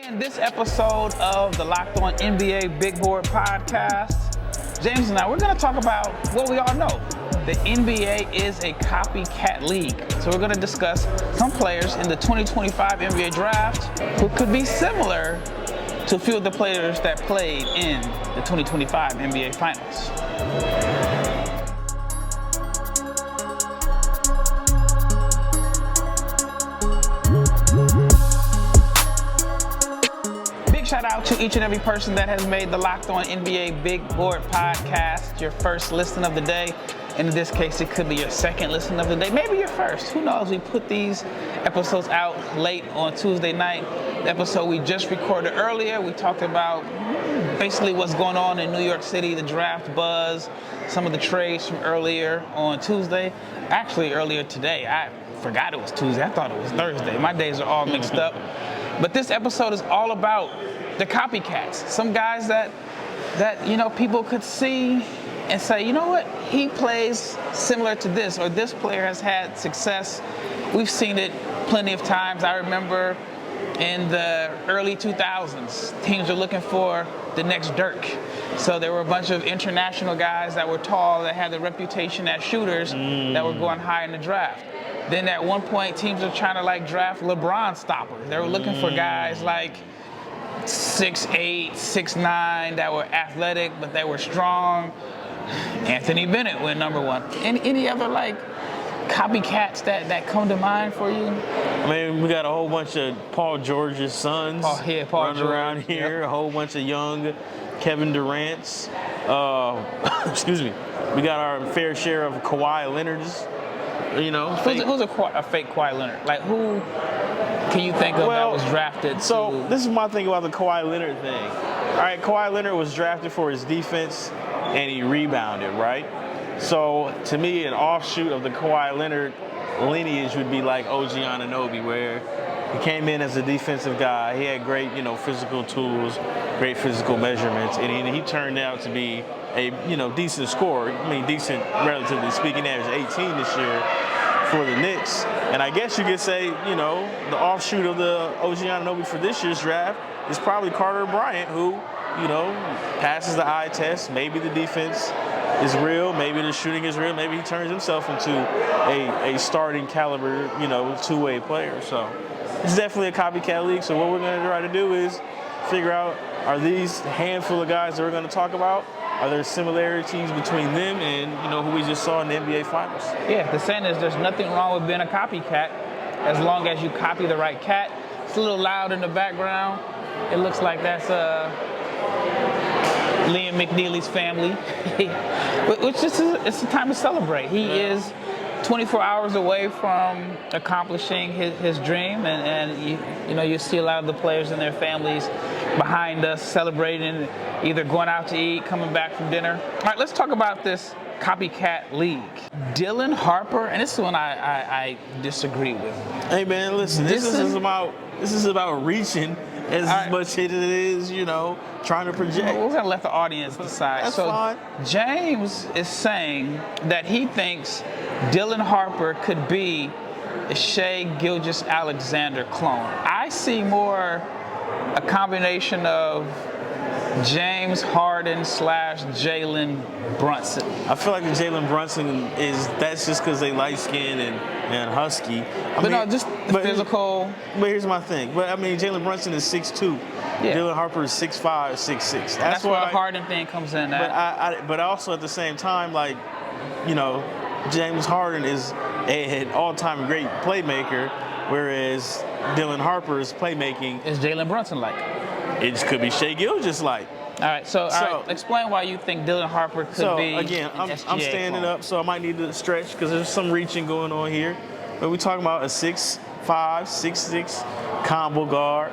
In this episode of the Locked On NBA Big Board podcast, James and I, we're going to talk about what we all know. The NBA is a copycat league. So we're going to discuss some players in the 2025 NBA draft who could be similar to a few of the players that played in the 2025 NBA Finals. Shout out to each and every person that has made the Locked On NBA Big Board podcast your first listen of the day. And in this case, it could be your second listen of the day, maybe your first. Who knows? We put these episodes out late on Tuesday night. The episode we just recorded earlier, we talked about basically what's going on in New York City, the draft buzz, some of the trades from earlier on Tuesday. Actually, earlier today. I forgot it was Tuesday. I thought it was Thursday. My days are all mixed up. But this episode is all about the copycats. Some guys that people could see and say, you know what, he plays similar to this, or this player has had success. We've seen it plenty of times. I remember in the early 2000s, teams were looking for the next Dirk. So there were a bunch of international guys that were tall, that had the reputation as shooters that were going high in the draft. Then at one point, teams were trying to draft LeBron stoppers. They were looking for guys like 6'8", 6'9", that were athletic, but they were strong. Anthony Bennett went number one. Any other copycats that come to mind for you? I mean, we got a whole bunch of Paul George's sons Paul running George, around here. Yep. A whole bunch of young Kevin Durant's. Excuse me. We got our fair share of Kawhi Leonard's. Who's a fake Kawhi Leonard? Who can you think of that was drafted? So this is my thing about the Kawhi Leonard thing. All right, Kawhi Leonard was drafted for his defense, and he rebounded, right? So to me, an offshoot of the Kawhi Leonard lineage would be like OG Anunoby, where he came in as a defensive guy. He had great, physical tools, great physical measurements, and he turned out to be a, decent scorer. I mean, decent, relatively speaking, averaged 18 this year for the Knicks. And I guess you could say, the offshoot of the OG Anunoby for this year's draft is probably Carter Bryant, who, passes the eye test. Maybe the defense is real. Maybe the shooting is real. Maybe he turns himself into a starting caliber, two-way player. So it's definitely a copycat league. So what we're going to try to do is figure out, are these handful of guys that we're going to talk about, are there similarities between them and, who we just saw in the NBA Finals? Yeah, the saying is there's nothing wrong with being a copycat as long as you copy the right cat. It's a little loud in the background. It looks like that's Liam McNeely's family, which it's a time to celebrate. He is 24 hours away from accomplishing his dream, and you see a lot of the players and their families behind us celebrating, either going out to eat, coming back from dinner. All right, let's talk about this copycat league. Dylan Harper, and this is one I disagree with. Hey man, listen, this is about reaching as much as it is, trying to project. We're gonna let the audience decide. That's fine. James is saying that he thinks Dylan Harper could be a Shai Gilgeous-Alexander clone. I see more a combination of James Harden / Jalen Brunson. I feel like the Jalen Brunson that's just because they light skinned and husky. Just physical. But here's my thing. Jalen Brunson is 6'2". Yeah. Dylan Harper is 6'5", 6'6". That's where the Harden thing comes in. But also at the same time, James Harden is an all-time great playmaker, whereas Dylan Harper's playmaking is Jalen Brunson like. It just could be Shai Gilgeous-like. All right, so explain why you think Dylan Harper could be. So again, I'm standing up, so I might need to stretch because there's some reaching going on here. But we're talking about a 6'5", 6'6" combo guard,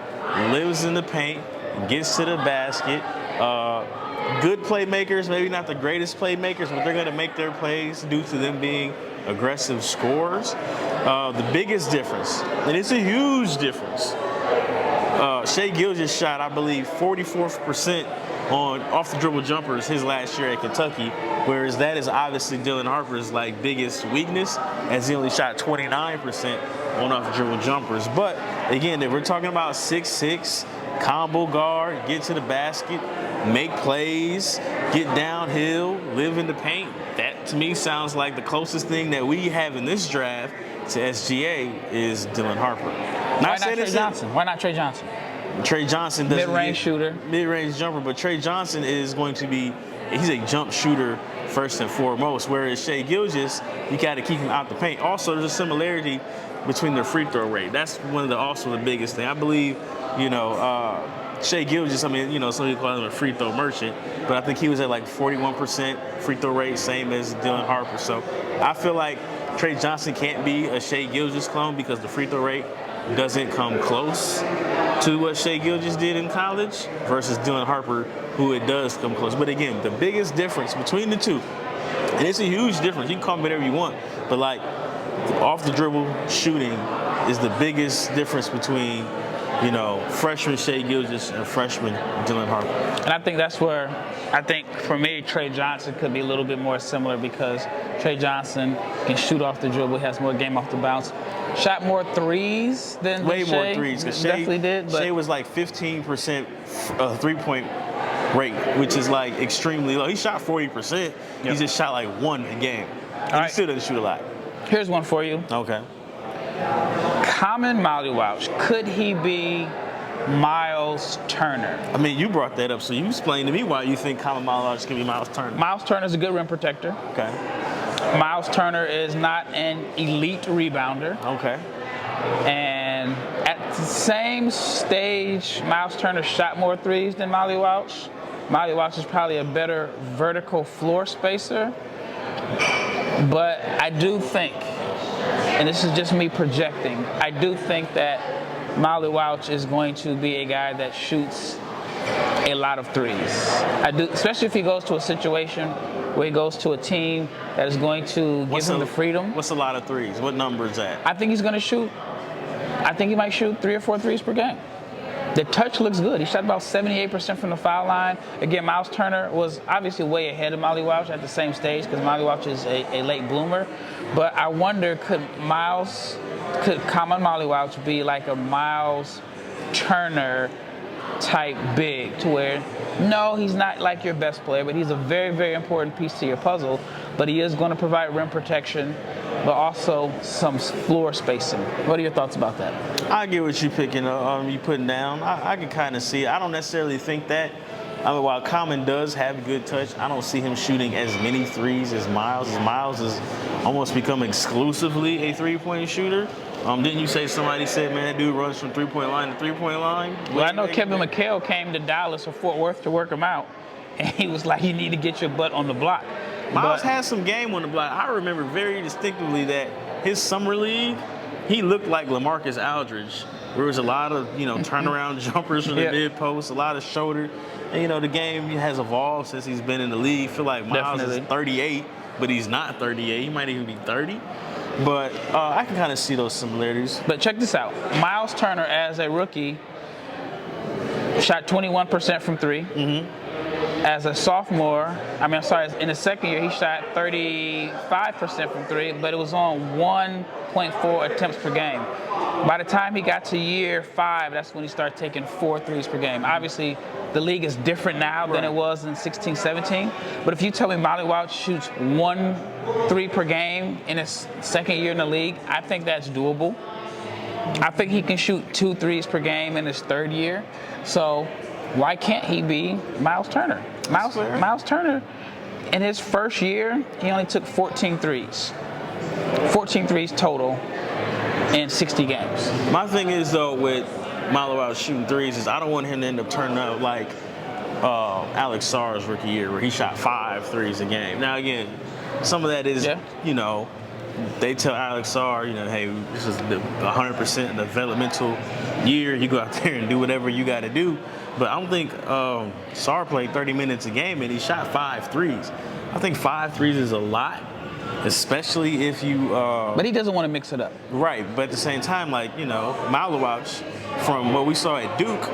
lives in the paint, gets to the basket. Good playmakers, maybe not the greatest playmakers, but they're going to make their plays due to them being aggressive scorers. The biggest difference, and it's a huge difference, Shai Gilgeous shot, I believe, 44% on off-the-dribble jumpers his last year at Kentucky, whereas that is obviously Dylan Harper's biggest weakness, as he only shot 29% on off-the-dribble jumpers. But again, if we're talking about 6'6", combo guard, get to the basket, make plays, get downhill, live in the paint. That, to me, sounds like the closest thing that we have in this draft to SGA is Dylan Harper. Why not Tre Johnson? Why not Tre Johnson? Tre Johnson doesn't mid-range shooter. Mid-range jumper, but Tre Johnson is going to be, he's a jump shooter first and foremost, whereas Shai Gilgeous, you got to keep him out the paint. Also, there's a similarity between their free throw rate. That's one of the also the biggest thing. I believe, Shai Gilgeous, I mean, some people call him a free throw merchant, but I think he was at like 41% free throw rate, same as Dylan Harper. So I feel like Tre Johnson can't be a Shai Gilgeous clone because the free throw rate doesn't come close to what Shai Gilgeous did in college versus Dylan Harper, who it does come close. But again, the biggest difference between the two, and it's a huge difference, you can call me whatever you want, but like off the dribble shooting is the biggest difference between freshman Shai Gilgeous and freshman Dylan Harper. And I think that's where, for me, Tre Johnson could be a little bit more similar because Tre Johnson can shoot off the dribble, has more game off the bounce. Shot more threes than Way Shai. more threes. Because definitely did. But Shai was like 15% three-point rate, which is like extremely low. He shot 40%. Yep. He just shot like one a game. And he still doesn't shoot a lot. Here's one for you. Okay. Khaman Maluach, could he be Myles Turner? I mean, you brought that up, so you explain to me why you think Khaman Maluach can be Myles Turner. Myles Turner is a good rim protector. Okay. Myles Turner is not an elite rebounder. Okay. And at the same stage, Myles Turner shot more threes than Maluach. Maluach is probably a better vertical floor spacer. But I do think, and this is just me projecting, I do think that Maluach is going to be a guy that shoots a lot of threes. I do, especially if he goes to a situation where he goes to a team that is going to give him the freedom. What's a lot of threes? What number is that? I think he's going to shoot. I think he might shoot 3 or 4 threes per game. The touch looks good. He shot about 78% from the foul line. Again, Myles Turner was obviously way ahead of Maluach at the same stage because Maluach is a late bloomer. But I wonder, could Khaman Maluach be like a Myles Turner type big to where, no, he's not like your best player, but he's a very, very important piece to your puzzle. But he is going to provide rim protection, but also some floor spacing. What are your thoughts about that? I get what you're you putting down. I can kind of see it. I don't necessarily think that. I mean, while Khaman does have good touch, I don't see him shooting as many threes as Myles. Myles has almost become exclusively a three-point shooter. Didn't you say somebody said, man, that dude runs from three-point line to three-point line? Well, I know Kevin McHale came to Dallas or Fort Worth to work him out, and he was like, you need to get your butt on the block. Myles had some game on the block. I remember very distinctively that his summer league, he looked like LaMarcus Aldridge. There was a lot of, turnaround jumpers from the mid-post, a lot of shoulder. And, the game has evolved since he's been in the league. I feel like Myles is 38, but he's not 38. He might even be 30. But I can kind of see those similarities. But check this out. Myles Turner, as a rookie, shot 21% from three. Mm-hmm. As a sophomore, in the second year, he shot 35% from three, but it was on 1.4 attempts per game. By the time he got to year 5, that's when he started taking 4 threes per game. Obviously, the league is different now than it was in 16, 17. But if you tell me Maluach shoots 1 3 per game in his second year in the league, I think that's doable. I think he can shoot 2 threes per game in his third year. So why can't he be Myles Turner? Myles Turner, in his first year, he only took 14 threes. 14 threes total in 60 games. My thing is, though, with Maluach shooting threes is I don't want him to end up turning out like Alex Sarr's rookie year where he shot 5 threes a game. Now, again, some of that is, they tell Alex Sarr, hey, this is the 100% developmental year. You go out there and do whatever you got to do. But I don't think Sarr played 30 minutes a game and he shot 5 threes. I think 5 threes is a lot, especially if you... but he doesn't want to mix it up. Right, but at the same time, Maluach, from what we saw at Duke,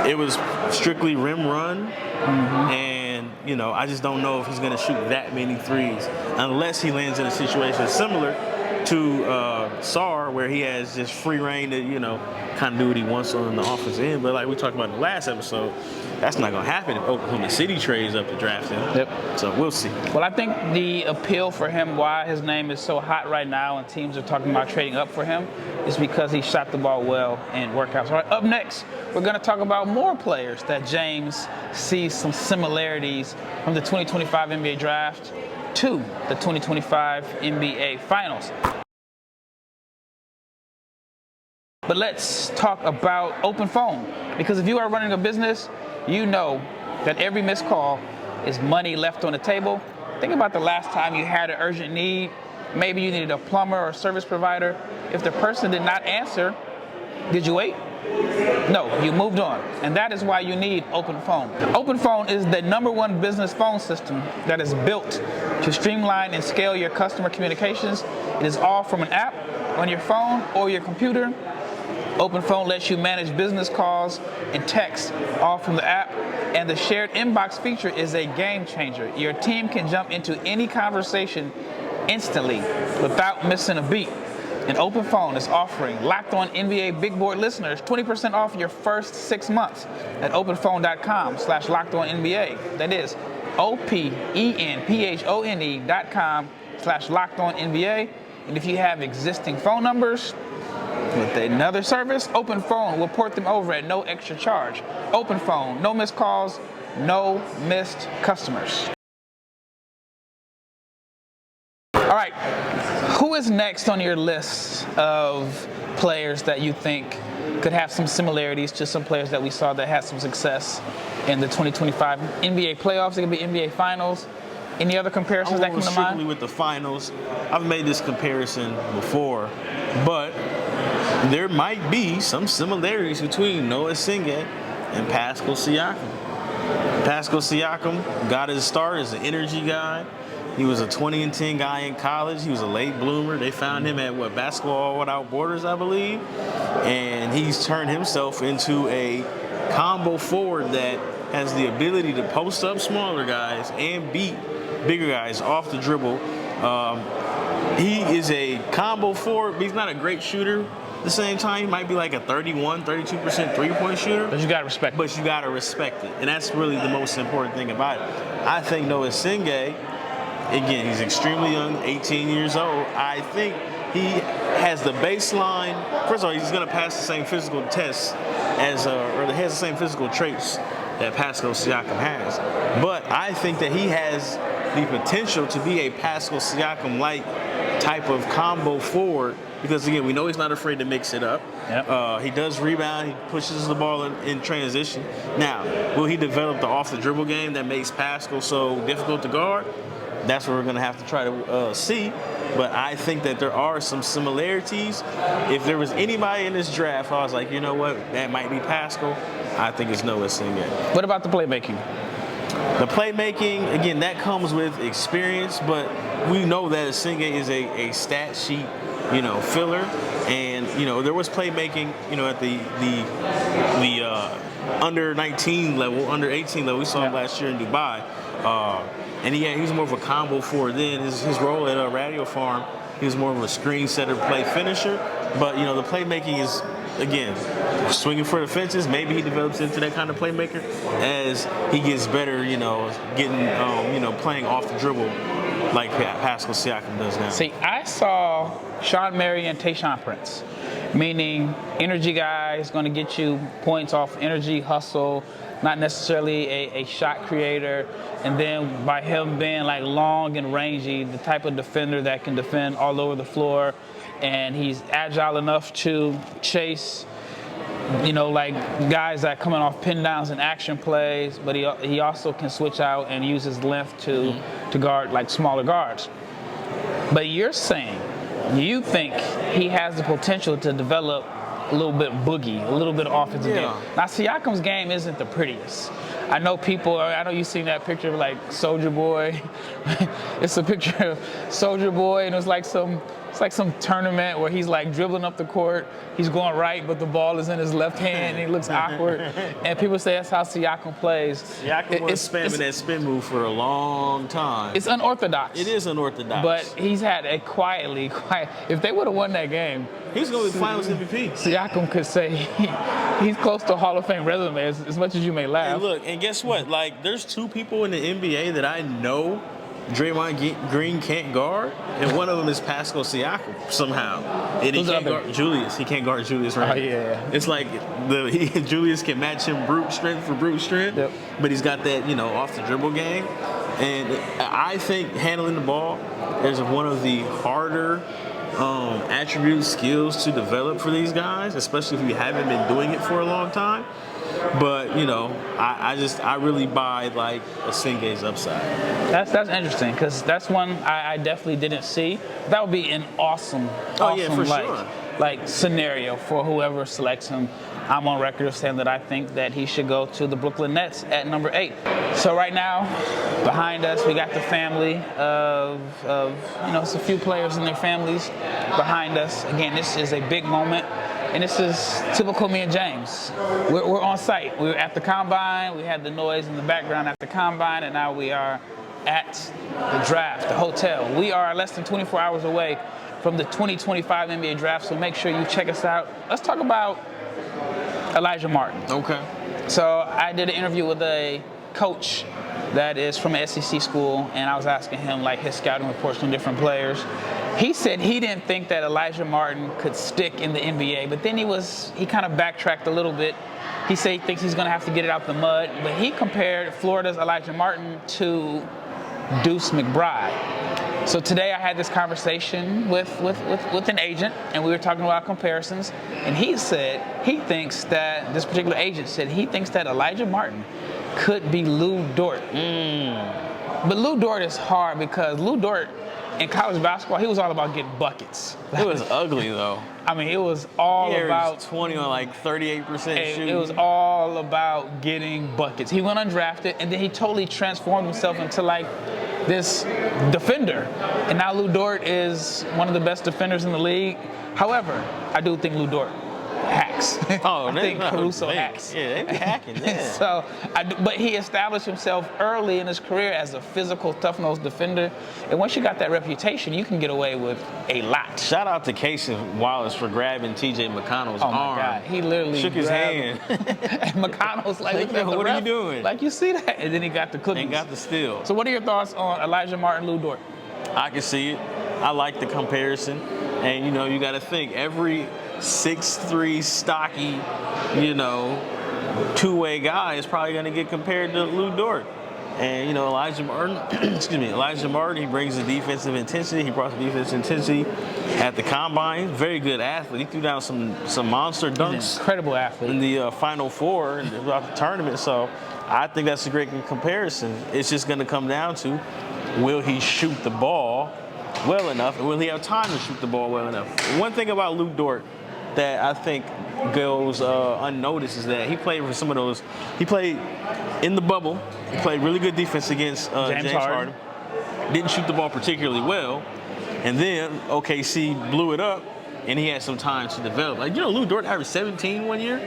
it was strictly rim run. Mm-hmm. And, I just don't know if he's going to shoot that many threes unless he lands in a situation similar to Sarr, star where he has just free reign to, kind of do what he wants on the offensive end. But like we talked about in the last episode, that's not going to happen if Oklahoma City trades up to draft him. Yep. So we'll see. Well, I think the appeal for him, why his name is so hot right now and teams are talking about trading up for him, is because he shot the ball well in workouts. All right, up next, we're going to talk about more players that James sees some similarities from the 2025 NBA draft to the 2025 NBA Finals. But let's talk about open phone, because if you are running a business, you know that every missed call is money left on the table. Think about the last time you had an urgent need. Maybe you needed a plumber or service provider. If the person did not answer, did you wait? No, you moved on. And that is why you need open phone. Open phone is the #1 business phone system that is built to streamline and scale your customer communications. It is all from an app on your phone or your computer. Open phone lets you manage business calls and texts all from the app, and the shared inbox feature is a game changer. Your team can jump into any conversation instantly without missing a beat. And Open Phone is offering Locked On NBA Big Board listeners 20% off your first 6 months at openphone.com/LockedOnNBA. That is openphone.com/LockedOnNBA. And if you have existing phone numbers with another service, Open Phone will port them over at no extra charge. Open Phone, no missed calls, no missed customers. All right, who is next on your list of players that you think could have some similarities to some players that we saw that had some success in the 2025 NBA playoffs? It could be NBA Finals. Any other comparisons that come to mind? Strictly with the finals. I've made this comparison before, but there might be some similarities between Noa Essengue and Pascal Siakam. Pascal Siakam got his start as an energy guy. He was a 20-10 guy in college. He was a late bloomer. They found him at Basketball Without Borders, I believe. And he's turned himself into a combo forward that has the ability to post up smaller guys and beat bigger guys off the dribble. He is a combo forward, but he's not a great shooter. At the same time, he might be like a 32% three-point shooter. But you got to respect it. But you got to respect it. And that's really the most important thing about it. I think Noa Essengue, again, he's extremely young, 18 years old. I think he has the baseline. First of all, he's going to pass the same physical tests or has the same physical traits that Pascal Siakam has. But I think that he has the potential to be a Pascal Siakam-like type of combo forward, because again, we know he's not afraid to mix it up. Yep. He does rebound. He pushes the ball in transition. Now, will he develop the off-the-dribble game that makes Pascal so difficult to guard? That's what we're going to have to try to see. But I think that there are some similarities. If there was anybody in this draft, I was like, you know what, that might be Pascal. I think it's Noa Essengue. What about the playmaking? The playmaking, again, that comes with experience, but we know that Essengue is a stat sheet, filler. And, there was playmaking, at the under 19 level, under 18 level. We saw him last year in Dubai. And he was more of a combo forward then. His role at Radio Farm, he was more of a screen setter, play finisher. But, the playmaking is, again, swinging for the fences. Maybe he develops into that kind of playmaker as he gets better, getting, playing off the dribble like Pascal Siakam does now. See, I saw Sean Marion and Tayshaun Prince, meaning energy guys going to get you points off energy, hustle, not necessarily a shot creator. And then by him being like long and rangy, the type of defender that can defend all over the floor, and he's agile enough to chase, like guys that coming off pin downs and action plays, but he also can switch out and use his length to guard like smaller guards. But you're saying you think he has the potential to develop a little bit boogie, a little bit of offensive game. Now, Siakam's game isn't the prettiest. I know you've seen that picture of like Soulja Boy. It's a picture of Soulja Boy, and it was like some It's like some tournament where he's like dribbling up the court. He's going right, but the ball is in his left hand, and he looks awkward. And people say that's how Siakam plays. Siakam was spamming that spin move for a long time. It's unorthodox. It is unorthodox. But he's had a quiet. If they would have won that game, he's going to be Finals MVP. Siakam could say he's close to a Hall of Fame resume, as much as you may laugh. And look, and guess what? Like, there's two people in the NBA that I know Draymond Green can't guard, and one of them is Pascal Siakam somehow. And he can't guard Julius. He can't guard Julius right. Oh, yeah. It's like Julius can match him brute strength for brute strength, yep. But he's got that, off the dribble game. And I think handling the ball is one of the harder attributes, skills to develop for these guys, especially if you haven't been doing it for a long time. But I really buy like Essengue's upside. That's interesting because that's one I definitely didn't see. That would be an awesome scenario for whoever selects him. I'm on record of saying that I think that he should go to the Brooklyn Nets at number 8. So right now, behind us, we got the family of it's a few players and their families behind us. Again, this is a big moment. And this is typical me and James. We're on site. We were at the Combine. We had the noise in the background at the Combine, and now we are at the draft, the hotel. We are less than 24 hours away from the 2025 NBA draft, so make sure you check us out. Let's talk about Elijah Martin. Okay. So I did an interview with a coach that is from an SEC school, and I was asking him like his scouting reports on different players. He said he didn't think that Elijah Martin could stick in the NBA, but then he kind of backtracked a little bit. He said he thinks he's going to have to get it out the mud, but he compared Florida's Elijah Martin to Deuce McBride. So today I had this conversation with an agent, and we were talking about comparisons, and he said he thinks that, this particular agent said he thinks that Elijah Martin could be Lou Dort. But Lou Dort is hard because Lou Dort, in college basketball, he was all about getting buckets. It was ugly, though. I mean, it was all about 20 on like 38% shooting. It was all about getting buckets. He went undrafted, and then he totally transformed himself into like this defender. And now Lou Dort is one of the best defenders in the league. However, I do think Lou Dort hacks. Oh, I think Caruso hacks. Yeah, they be hacking. Yeah. But he established himself early in his career as a physical, tough-nosed defender. And once you got that reputation, you can get away with a lot. Shout out to Casey Wallace for grabbing TJ McConnell's arm. Oh my God, he literally shook his hand. And McConnell's like, what are you doing? Like, you see that? And then he got the cookies. And got the steal. So what are your thoughts on Elijah Martin, Lou Dort? I can see it. I like the comparison. And, you got to think, every 6'3", stocky, two-way guy is probably going to get compared to Lou Dort. And, Elijah Martin, he brings the defensive intensity. He brought the defensive intensity at the Combine. Very good athlete. He threw down some monster dunks. He's an incredible athlete. In the Final Four throughout the tournament. So I think that's a great comparison. It's just going to come down to, will he shoot the ball well enough, and will he have time to shoot the ball well enough? One thing about Lou Dort that I think goes unnoticed is that he played for some of those. He played in the bubble. He played really good defense against James Harden. Didn't shoot the ball particularly well, and then OKC blew it up, and he had some time to develop. Like, Lou Dort averaged 17 one year.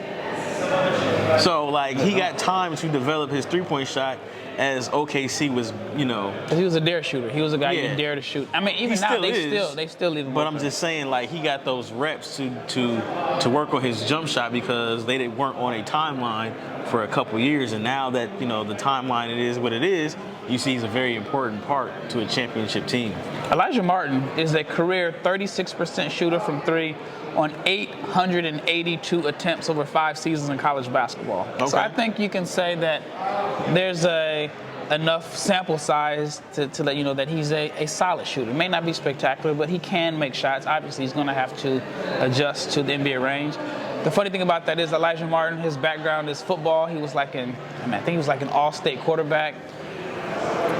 So, like, he got time to develop his three-point shot as OKC was, Because he was a dare shooter. He was a guy who dared to shoot. I mean, even now, they still leave him But open. I'm just saying, like, he got those reps to work on his jump shot because they weren't on a timeline for a couple years. And now that, the timeline it is what it is, you see he's a very important part to a championship team. Elijah Martin is a career 36% shooter from three on 882 attempts over 5 seasons in college basketball. Okay. So I think you can say that there's enough sample size to let you know that he's a solid shooter. May not be spectacular, but he can make shots. Obviously, he's going to have to adjust to the NBA range. The funny thing about that is Elijah Martin, his background is football. He was I think he was like an all-state quarterback.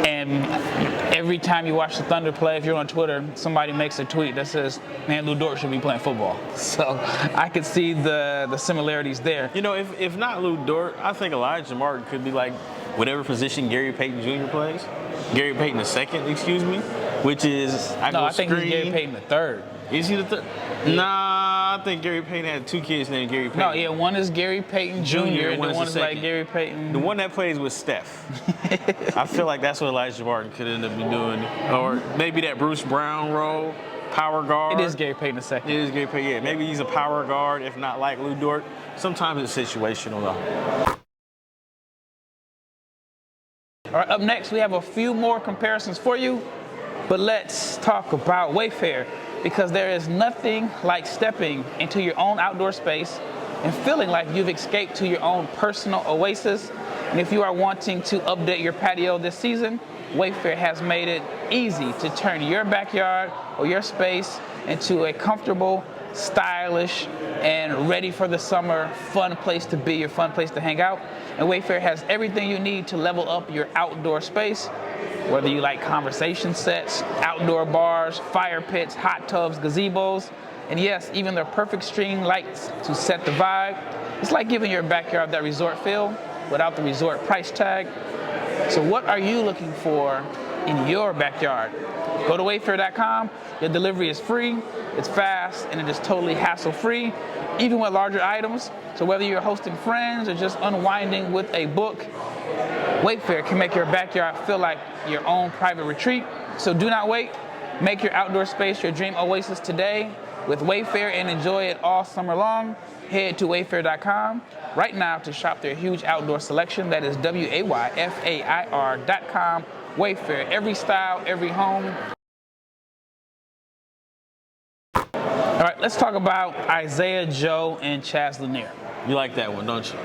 And every time you watch the Thunder play, if you're on Twitter, somebody makes a tweet that says, man, Lou Dort should be playing football. So I could see the similarities there. If not Lou Dort, I think Elijah Martin could be like whatever position Gary Payton Jr. plays. Gary Payton II, excuse me. which is I think he's Gary Payton the third. Is he the third? Nah, I think Gary Payton had 2 kids named Gary Payton. No, yeah, one is Gary Payton Jr. and one is like Gary Payton. The one that plays with Steph. I feel like that's what Elijah Barton could end up doing. Or maybe that Bruce Brown role, power guard. It is Gary Payton the second. It is Gary Payton, yeah. Maybe he's a power guard, if not like Lou Dort. Sometimes it's situational, though. All right, up next, we have a few more comparisons for you, but let's talk about Wayfair, because there is nothing like stepping into your own outdoor space and feeling like you've escaped to your own personal oasis. And if you are wanting to update your patio this season, Wayfair has made it easy to turn your backyard or your space into a comfortable, stylish, and ready for the summer fun place to be, your fun place to hang out. And Wayfair has everything you need to level up your outdoor space, whether you like conversation sets, outdoor bars, fire pits, hot tubs, gazebos, and yes, even their perfect string lights to set the vibe. It's like giving your backyard that resort feel without the resort price tag. So what are you looking for in your backyard? Go to wayfair.com. Your delivery is free, it's fast, and it is totally hassle-free, even with larger items. So whether you're hosting friends or just unwinding with a book, Wayfair can make your backyard feel like your own private retreat. So do not wait. Make your outdoor space your dream oasis today with Wayfair and enjoy it all summer long. Head to wayfair.com right now to shop their huge outdoor selection. That is WAYFAIR.com. Wayfair, every style, every home. All right, let's talk about Isaiah Joe and Chaz Lanier. You like that one, don't you?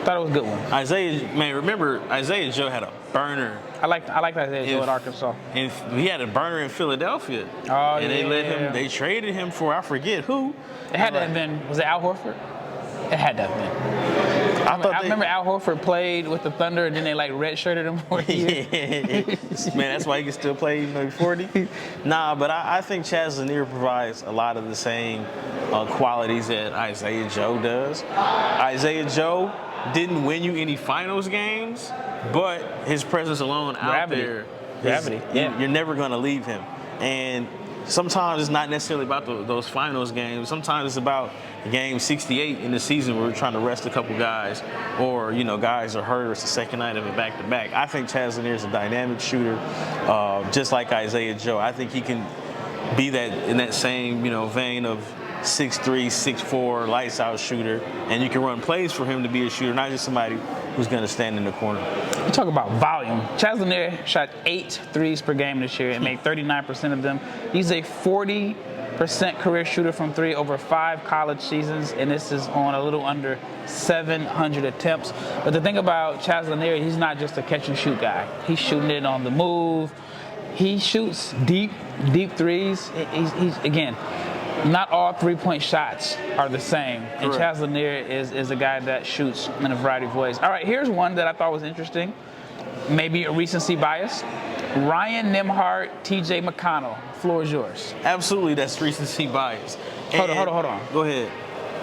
Thought it was a good one. Remember Isaiah Joe had a burner. I liked Isaiah Joe at Arkansas. And he had a burner in Philadelphia. Oh, and they traded him for, I forget who. It had to have been, was it Al Horford? It had to have been. I remember Al Horford played with the Thunder, and then they like redshirted him for a year. Man, that's why he can still play even though he's 40. Nah, but I think Chaz Lanier provides a lot of the same qualities that Isaiah Joe does. Isaiah Joe didn't win you any finals games, but his presence alone out there, you're never going to leave him. And sometimes it's not necessarily about those finals games. Sometimes it's about game 68 in the season where we're trying to rest a couple guys, or guys are hurt, or it's the second night of a back-to-back. I think Chaz Lanier is a dynamic shooter, just like Isaiah Joe. I think he can be that in that same vein of 6'3", 6'4", lights out shooter, and you can run plays for him to be a shooter, not just somebody who's going to stand in the corner. You talk about volume. Chaz Lanier shot 8 threes per game this year and made 39% of them. He's a 40% career shooter from three over 5 college seasons, and this is on a little under 700 attempts. But the thing about Chaz Lanier, he's not just a catch and shoot guy. He's shooting it on the move. He shoots deep threes. He's again, not all three-point shots are the same. And Chaz Lanier is a guy that shoots in a variety of ways. All right, here's one that I thought was interesting. Maybe a recency bias. Ryan Nembhard, TJ McConnell. Floor is yours. Absolutely, that's recency bias. Hold on. Go ahead.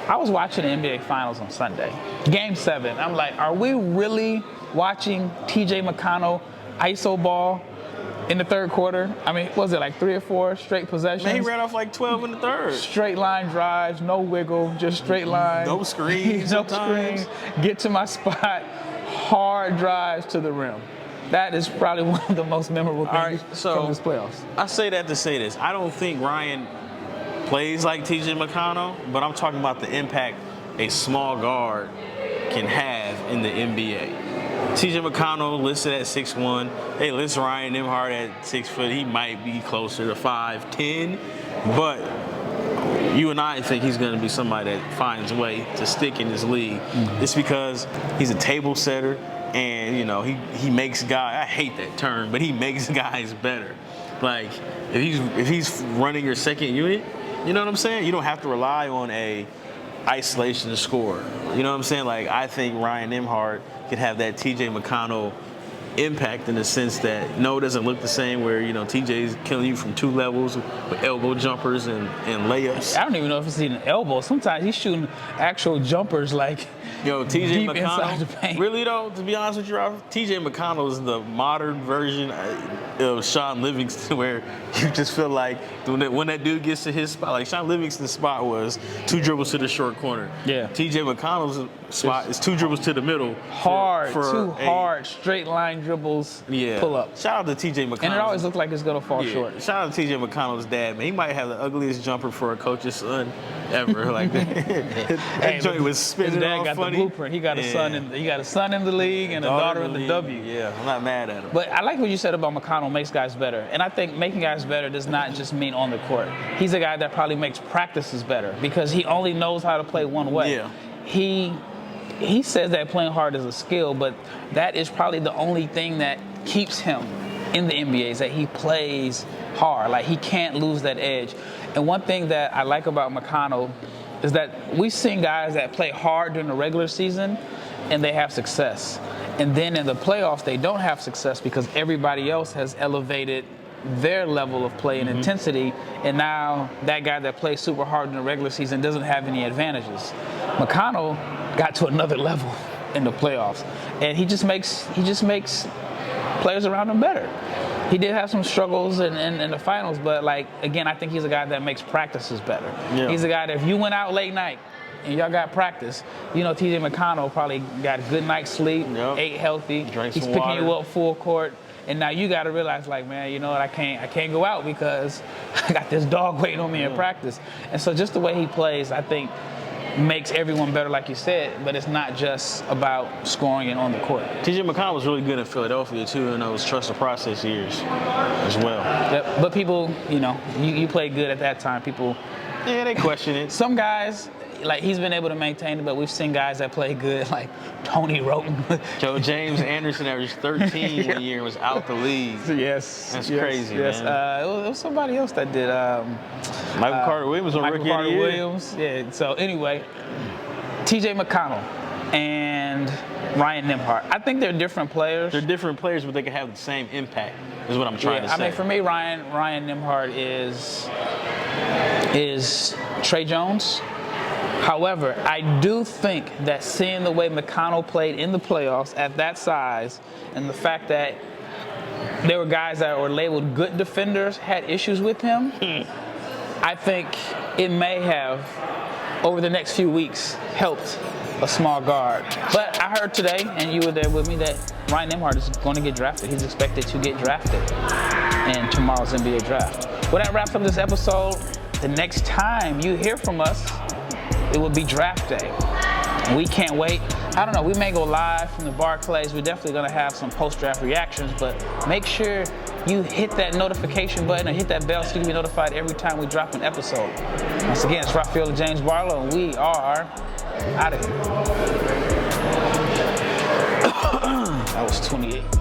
I was watching the NBA Finals on Sunday. Game 7. I'm like, are we really watching TJ McConnell ISO ball in the third quarter? I mean, was it like 3 or 4 straight possessions? Man, he ran off like 12 in the third. Straight line drives, no wiggle, just straight line. No screens. No screen. Get to my spot. Hard drives to the rim. That is probably one of the most memorable things from this playoffs. I say that to say this. I don't think Ryan plays like TJ McConnell, but I'm talking about the impact a small guard can have in the NBA. TJ McConnell listed at 6'1". They list Ryan Nembhard at 6 foot. He might be closer to 5'10", but you and I think he's going to be somebody that finds a way to stick in this league. Mm-hmm. It's because he's a table setter, and he makes guys. I hate that term, but he makes guys better. Like if he's running your second unit, you know what I'm saying? You don't have to rely on a isolation scorer. You know what I'm saying? Like, I think Ryan Nembhard could have that TJ McConnell impact in the sense that no, it doesn't look the same where, you know, TJ's killing you from 2 levels with elbow jumpers and layups. I don't even know if it's even elbow. Sometimes he's shooting actual jumpers like Yo, TJ deep inside the McConnell, paint. really though, to be honest with you, Ralph, TJ McConnell is the modern version of Sean Livingston, where you just feel like when that dude gets to his spot, like Sean Livingston's spot was 2 dribbles to the short corner. Yeah. TJ McConnell's spot is 2 dribbles to the middle. Hard, hard, straight line dribbles, pull up. Shout out to TJ McConnell. And it always looks like it's going to fall short. Shout out to TJ McConnell's dad, man. He might have the ugliest jumper for a coach's son ever. Like that joint was spinning his dad all got funny. The blueprint. He got a son in the league and a daughter in the W. Yeah, I'm not mad at him. But I like what you said about McConnell makes guys better. And I think making guys better does not just mean on the court. He's a guy that probably makes practices better because he only knows how to play one way. Yeah. He says that playing hard is a skill, but that is probably the only thing that keeps him in the NBA is that he plays hard. Like, he can't lose that edge. And one thing that I like about McConnell is that we've seen guys that play hard during the regular season and they have success. And then in the playoffs, they don't have success because everybody else has elevated their level of play and intensity, and now that guy that plays super hard in the regular season doesn't have any advantages. McConnell got to another level in the playoffs, and he just makes players around him better. He did have some struggles in the finals, but like again, I think he's a guy that makes practices better. Yeah. He's a guy that if you went out late night and y'all got practice, you know TJ McConnell probably got a good night's sleep, ate healthy, he's picking you up full court. And now you got to realize, like, man, you know what? I can't go out because I got this dog waiting on me in practice. And so just the way he plays, I think, makes everyone better, like you said. But it's not just about scoring and on the court. TJ McConnell was really good in Philadelphia too, in those trust the process years as well. Yep. But people, you know, you played good at that time. People, they question it. Some guys. Like, he's been able to maintain it, but we've seen guys that play good, like Tony Roten. Joe James Anderson averaged 13 one year and was out the league. Yes. That's crazy, man. It was somebody else that did. Michael Carter-Williams on Rookie of the Year. Williams. Yeah, so anyway, TJ McConnell and Ryan Nembhard. I think they're different players. They're different players, but they can have the same impact, is what I'm trying to say. I mean, for me, Ryan Nembhard is Tre Jones. However, I do think that seeing the way McConnell played in the playoffs at that size and the fact that there were guys that were labeled good defenders had issues with him, I think it may have, over the next few weeks, helped a small guard. But I heard today, and you were there with me, that Ryan Nembhard is going to get drafted. He's expected to get drafted in tomorrow's NBA draft. Well, that wraps up this episode. The next time you hear from us, it will be draft day. We can't wait. I don't know, we may go live from the Barclays. We're definitely gonna have some post-draft reactions, but make sure you hit that notification button and hit that bell so you can be notified every time we drop an episode. Once again, it's Rafael and James Barlowe, and we are out of here. That was 28.